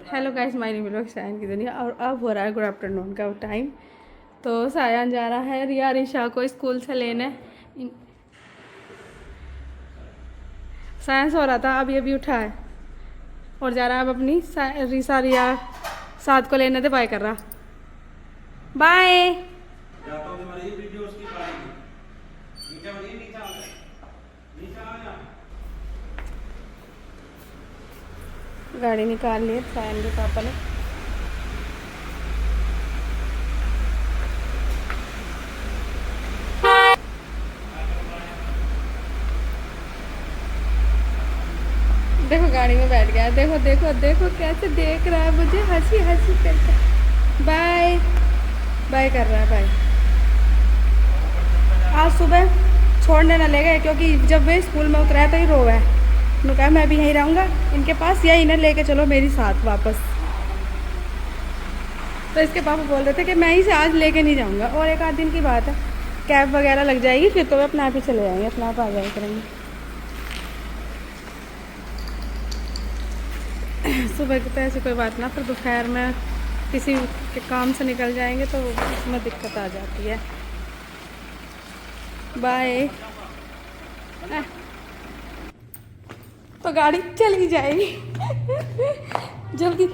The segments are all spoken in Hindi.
Hello guys, my name is Sayan की दुनिया। और अब हो रहा है गुड आफ्टरनून का टाइम। तो सायन जा रहा है रिया रिशा को स्कूल से लेने। सायन सो रहा था, अभी अभी उठा है और जा रहा है अब अपनी रिशा रिया साथ को लेने। तो बाय कर रहा, बाय। गाड़ी निकाल ली सायन के पापा ने। देखो गाड़ी में बैठ गया, देखो देखो देखो कैसे देख रहा है मुझे, हंसी हंसी करके बाय बाय कर रहा है। बाय। आज सुबह छोड़ने ना ले गए क्योंकि जब वे स्कूल में उतरा तो ही रोवा है। उन्होंने कहा मैं भी यहीं रहूँगा इनके पास, या इन्हें लेके चलो मेरी साथ वापस। तो इसके पापा बोल रहे थे कि मैं ही से आज लेके नहीं जाऊँगा, और एक आध दिन की बात है, कैब वगैरह लग जाएगी फिर तो वे अपने आप ही चले जाएंगे, अपने आप आ जाएंगे करेंगे। सुबह की तो ऐसी कोई बात ना, फिर दोपहर में किसी के काम से निकल जाएंगे तो उसमें दिक्कत आ जाती है। बाय। तो गाड़ी चली जाएगी जल्दी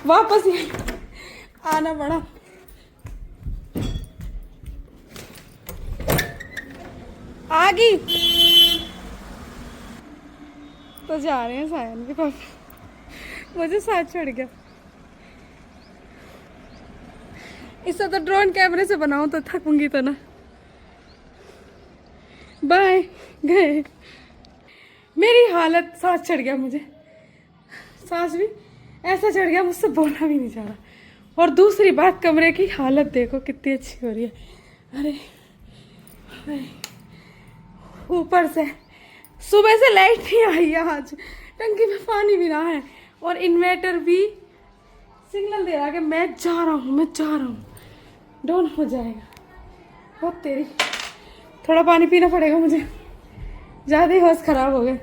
वापस ही आना पड़ा। आ गई तो जा रहे हैं सायन के पापा। मुझे साथ छोड़ गया। इससे तो ड्रोन कैमरे से बनाऊं तो थकूंगी तो ना। बाय। गए। मेरी हालत, सांस चढ़ गया मुझे, सांस भी ऐसा चढ़ गया मुझसे बोला भी नहीं जा रहा। और दूसरी बात, कमरे की हालत देखो कितनी अच्छी हो रही है। अरे ऊपर से सुबह से लाइट नहीं आई है, आज टंकी में पानी भी ना है, और इन्वर्टर भी सिग्नल दे रहा है कि मैं जा रहा हूँ, मैं जा रहा हूँ, डाउन हो जाएगा। बहुत तेरी, थोड़ा पानी पीना पड़ेगा मुझे, ज़्यादा ही होश खराब हो गए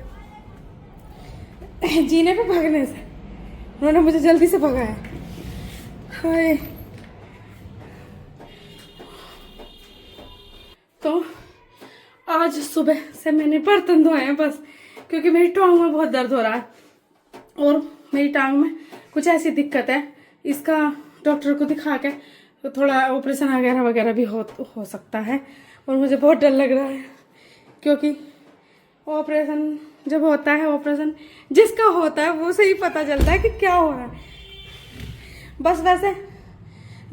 जीने पे भागने से। उन्होंने मुझे जल्दी से भगाया। हाय। तो आज सुबह से मैंने बर्तन धोए हैं बस, क्योंकि मेरी टांग में बहुत दर्द हो रहा है और मेरी टांग में कुछ ऐसी दिक्कत है, इसका डॉक्टर को दिखा के तो थोड़ा ऑपरेशन वगैरह वगैरह भी हो सकता है। और मुझे बहुत डर लग रहा है क्योंकि ऑपरेशन जब होता है, ऑपरेशन जिसका होता है वो से ही पता चलता है कि क्या हो रहा है। बस वैसे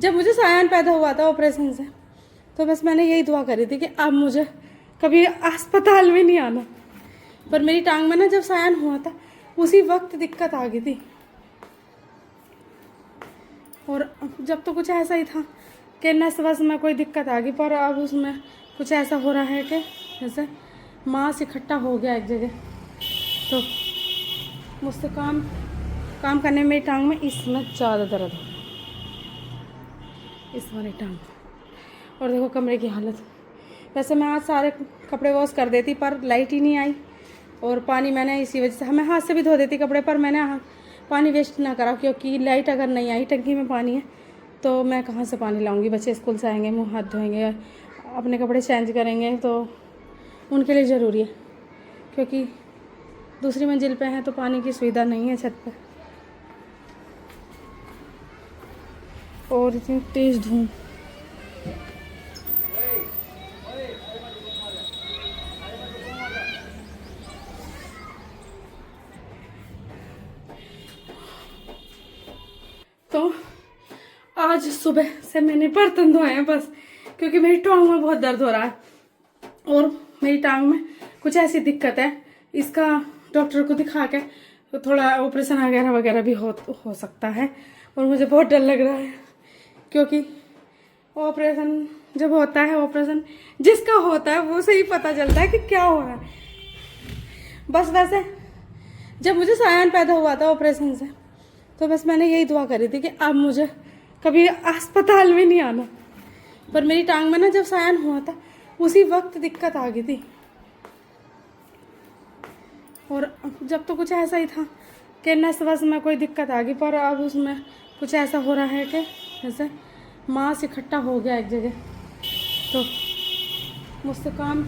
जब मुझे सायन पैदा हुआ था ऑपरेशन से, तो बस मैंने यही दुआ करी थी कि अब मुझे कभी अस्पताल में नहीं आना। पर मेरी टांग में ना जब सायन हुआ था उसी वक्त दिक्कत आ गई थी, और जब तो कुछ ऐसा ही था कि नस वस में कोई दिक्कत आ गई, पर अब उसमें कुछ ऐसा हो रहा है कि जैसे मांस इकट्ठा हो गया एक जगह। तो मुझसे काम करने में मेरी टांग में इसमें ज़्यादा दर्द हो, इस वाली टांग। और देखो कमरे की हालत। वैसे मैं आज सारे कपड़े वॉश कर देती, पर लाइट ही नहीं आई, और पानी मैंने इसी वजह से, मैं हाथ से भी धो देती कपड़े, पर मैंने पानी वेस्ट ना करा, क्योंकि लाइट अगर नहीं आई, टंकी में पानी है तो मैं कहाँ से पानी लाऊंगी। बच्चे स्कूल से आएंगे, मुँह हाथ धोएंगे, अपने कपड़े चेंज करेंगे, तो उनके लिए ज़रूरी है, क्योंकि दूसरी मंजिल पे है तो पानी की सुविधा नहीं है छत पे, और इतनी तेज़ धूप। तो आज सुबह से मैंने बर्तन धोए हैं बस, क्योंकि मेरी टांग में बहुत दर्द हो रहा है, और मेरी टांग में कुछ ऐसी दिक्कत है, इसका डॉक्टर को दिखा के तो थोड़ा ऑपरेशन वगैरह वगैरह भी हो सकता है। और मुझे बहुत डर लग रहा है क्योंकि ऑपरेशन जब होता है, ऑपरेशन जिसका होता है वो से ही पता चलता है कि क्या हो रहा है। बस वैसे जब मुझे सायन पैदा हुआ था ऑपरेशन से, तो बस मैंने यही दुआ करी थी कि अब मुझे कभी अस्पताल में नहीं आना। पर मेरी टांग में ना जब सायन हुआ था उसी वक्त दिक्कत आ गई थी, और जब तो कुछ ऐसा ही था कि नस वस में कोई दिक्कत आ गई, पर अब उसमें कुछ ऐसा हो रहा है कि जैसे मांस इकट्ठा हो गया एक जगह। तो मुझसे काम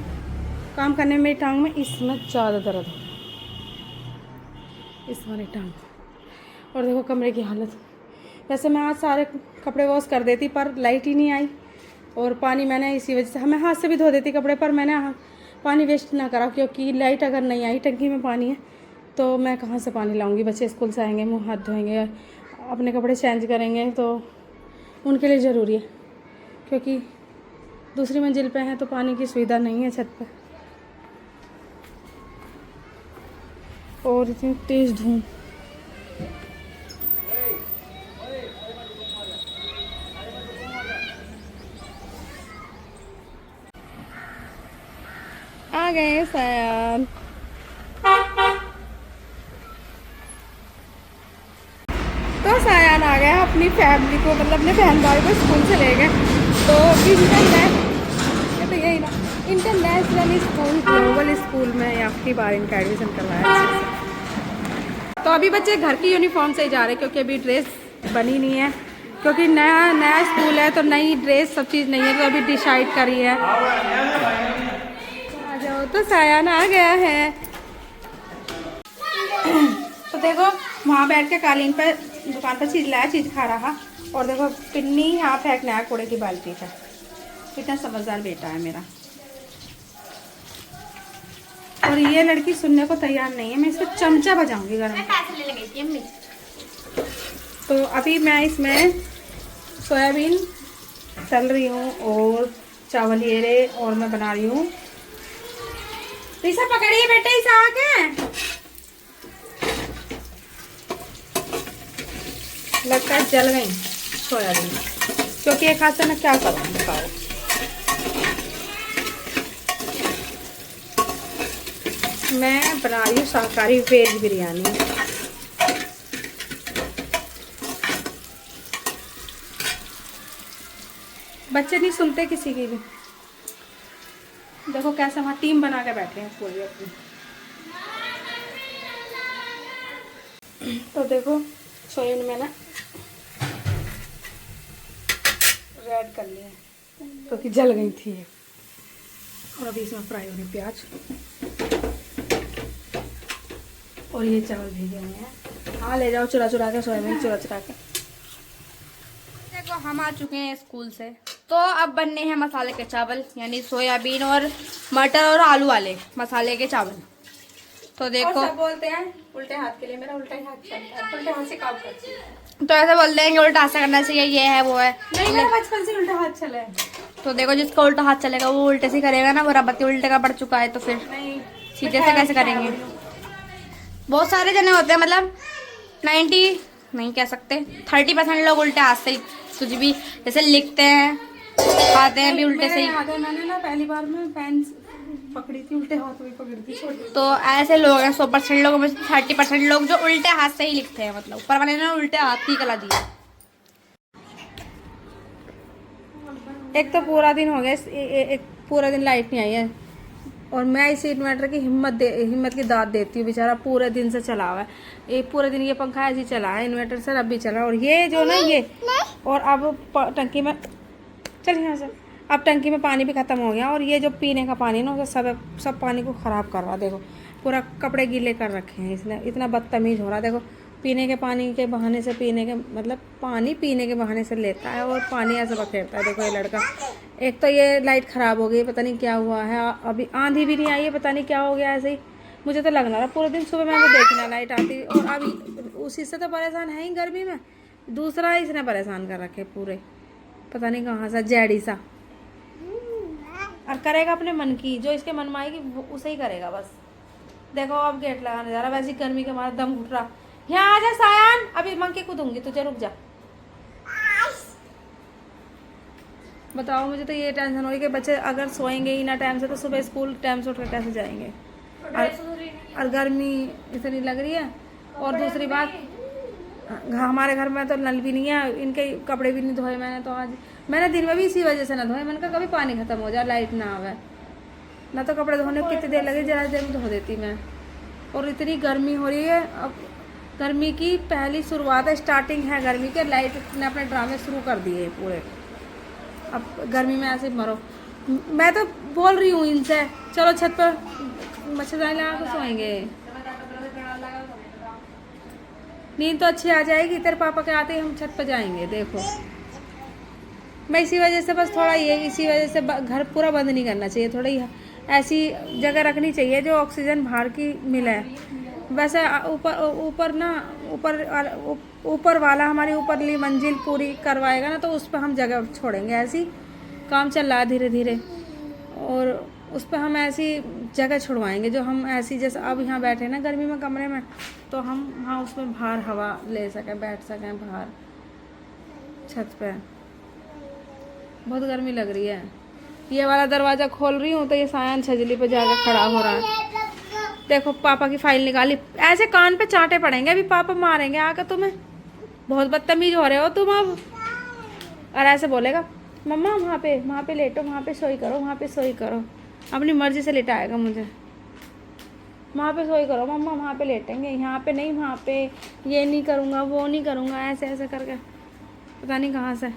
करने में मेरी टांग में इसमें ज़्यादा दर्द हो, इस वाली टांग। और देखो कमरे की हालत। वैसे मैं आज सारे कपड़े वॉश कर देती, पर लाइट ही नहीं आई और पानी मैंने इसी वजह से, मैं हाथ से भी धो देती कपड़े, पर मैंने पानी वेस्ट ना करा, क्योंकि लाइट अगर नहीं आई, टंकी में पानी है तो मैं कहाँ से पानी लाऊंगी। बच्चे स्कूल से आएंगे, मुँह हाथ धोएंगे, अपने कपड़े चेंज करेंगे, तो उनके लिए ज़रूरी है, क्योंकि दूसरी मंजिल पे है तो पानी की सुविधा नहीं है छत पे। और इतनी तेज़ धूप। आ गए सयान। तो सयान आ गया अपनी फैमिली को, मतलब अपने बहन भाई को स्कूल से ले गए। तो यही ना, इंटरनेशनल स्कूल, ग्लोबल स्कूल में आपकी बार इनका एडमिशन करवाया। तो अभी बच्चे घर की यूनिफॉर्म से ही जा रहे हैं, क्योंकि अभी ड्रेस बनी नहीं है, क्योंकि नया स्कूल है तो नई ड्रेस सब चीज़ नहीं है, तो अभी डिसाइड करी है। आ जाओ। तो सयान आ गया है। तो देखो वहाँ बैठ के कालीन पर दुकान पर चीज़ लाया, चीज़ खा रहा। और देखो पिन्नी यहाँ फेंकना है कूड़े की बाल्टी का। कितना समझदार बेटा है मेरा। और ये लड़की सुनने को तैयार नहीं है, मैं इसको चमचा बजाऊंगी घर में। तो अभी मैं इसमें सोयाबीन तल रही हूँ और चावल ये रहे, और मैं बना रही हूँ। ईसा पकड़िए बेटे, ईसा आके लगता है जल गई सोयाबीन, क्योंकि एक हाथ से मैं क्या करूँ बताओ। मैं बना रही हूँ शाकाहारी वेज बिरयानी। बच्चे नहीं सुनते किसी की भी। देखो कैसे वहाँ टीम बना के बैठे हैं पूरी अपनी। तो देखो सोयाबीन मैंने रेड कर लिया क्योंकि जल गई थी। और अभी इसमें फ्राई हो रही प्याज, और ये चावल भीगे हुए हैं। हाँ ले जाओ चुरा चुरा के, सोयाबीन चुरा चुरा के। देखो हम आ चुके हैं स्कूल से, तो अब बनने हैं मसाले के चावल, यानी सोयाबीन और मटर और आलू वाले मसाले के चावल। तो देखो सब बोलते हैं उल्टे हाथ के लिए, मेरा उल्टा ही हाथ चलता है, उल्टे हाथ से काम करती है। तो ऐसे बोलते हैं कि उल्टा हाथ से करना चाहिए, ये है वो है। नहीं मेरा बचपन से उल्टा हाथ चला है। तो देखो जिसका उल्टा हाथ चलेगा वो उल्टे से करेगा ना, मेरा बत्ती उल्टे का पड़ चुका है, तो फिर नहीं सीधे से कैसे करेंगे। बहुत सारे जने होते हैं, मतलब 90 नहीं कह सकते, 30% लोग उल्टे हाथ से कुछ भी जैसे लिखते हैं, खाते हैं भी उल्टे से ही। मैंने ना पहली बार में पेन पकड़ी थी, उल्टे हाथ में पकड़ी थी छोटी। तो ऐसे लोग हैं 100% लोगों में 30% लोग जो उल्टे हाथ से ही लिखते हैं, मतलब ऊपर वाले ने उल्टे हाथ ही कला दिया। एक तो पूरा दिन हो गया, एक पूरा दिन लाइट नहीं आई है, और मैं इस इन्वर्टर की हिम्मत की दाद देती हूँ। बेचारा पूरे दिन से चला हुआ है, एक पूरे दिन ये पंखा ऐसे ही चला है, इन्वर्टर से अब भी चला। और ये जो ना ये, और अब टंकी में चल यहाँ से, अब टंकी में पानी भी ख़त्म हो गया, और ये जो पीने का पानी ना सब पानी को ख़राब कर रहा। देखो पूरा कपड़े गीले कर रखे हैं इसने, इतना बदतमीज़ हो रहा। देखो पीने के पानी के बहाने से, पानी पीने के बहाने से लेता है और पानी ऐसे बखेरता है। देखो ये लड़का। एक तो ये लाइट ख़राब हो गई, पता नहीं क्या हुआ है, अभी आंधी भी नहीं आई है, पता नहीं क्या हो गया ऐसे ही। मुझे तो लग रहा पूरे दिन सुबह मैंने देखना लाइट आती, और अभी उसी से तो परेशान है ही गर्मी में, दूसरा इसने परेशान कर रखे पूरे, पता नहीं कहाँ सा जैडी सा। और करेगा अपने मन की, जो इसके मन में आएगी उसे ही करेगा बस। देखो अब गेट लगाने जा रहा, वैसे गर्मी के मारे दम घुट रहा। यहाँ आ जा सायान, अभी मंकी को दूंगी तुझे, रुक जा। बताओ मुझे तो ये टेंशन हो रही कि बच्चे अगर सोएंगे ही ना टाइम से, तो सुबह स्कूल टाइम से उठकर कैसे जाएंगे। और गर्मी इतनी लग रही है, और दूसरी बात हमारे घर में तो नल भी नहीं है, इनके कपड़े भी नहीं धोए मैंने। तो आज मैंने दिन में भी इसी वजह से ना धोए, मैंने कहा कभी पानी खत्म हो जाए, लाइट ना आवे ना, तो कपड़े धोने को कितनी देर लगी, ज़्यादा देर में धो देती मैं। और इतनी गर्मी हो रही है। अब गर्मी की पहली शुरुआत है, स्टार्टिंग है गर्मी के। लाइट ने अपने ड्रामे शुरू कर दिए पूरे। अब गर्मी में ऐसे मरो। मैं तो बोल रही हूँ इनसे, चलो छत पर मच्छरदानी लगा कर सोएंगे, नींद तो अच्छी आ जाएगी। तेरे पापा के आते ही हम छत पर जाएंगे। देखो मैं इसी वजह से बस थोड़ा ये, इसी वजह से घर पूरा बंद नहीं करना चाहिए, थोड़ी ऐसी जगह रखनी चाहिए जो ऑक्सीजन बाहर की मिले। वैसे ऊपर वाला हमारी ऊपरली मंजिल पूरी करवाएगा ना, तो उस पर हम जगह छोड़ेंगे। ऐसी काम चल रहा है धीरे धीरे, और उस पर हम ऐसी जगह छुड़वाएंगे जो हम ऐसी, जैसे अब यहाँ बैठे ना गर्मी में कमरे में, तो हम वहाँ उसमें बाहर हवा ले सकें, बैठ सकें बाहर छत पे। बहुत गर्मी लग रही है। ये वाला दरवाज़ा खोल रही हूँ तो ये सायन छजली पे जाकर खड़ा हो रहा है। देखो पापा की फाइल निकाली, ऐसे कान पे चांटे पड़ेंगे, अभी पापा मारेंगे आकर तुम्हें। बहुत बदतमीज हो रहे हो तुम अब। और ऐसे बोलेगा, मम्मा वहाँ पे लेटो, वहाँ पे सोई करो, वहाँ पे सोई करो। अपनी मर्जी से लिटाएगा मुझे। वहाँ पे सोई करो मम्मा, वहाँ पे लेटेंगे, यहाँ पे नहीं, वहाँ पे। ये नहीं करूँगा, वो नहीं करूँगा, ऐसे ऐसे करके पता नहीं कहाँ से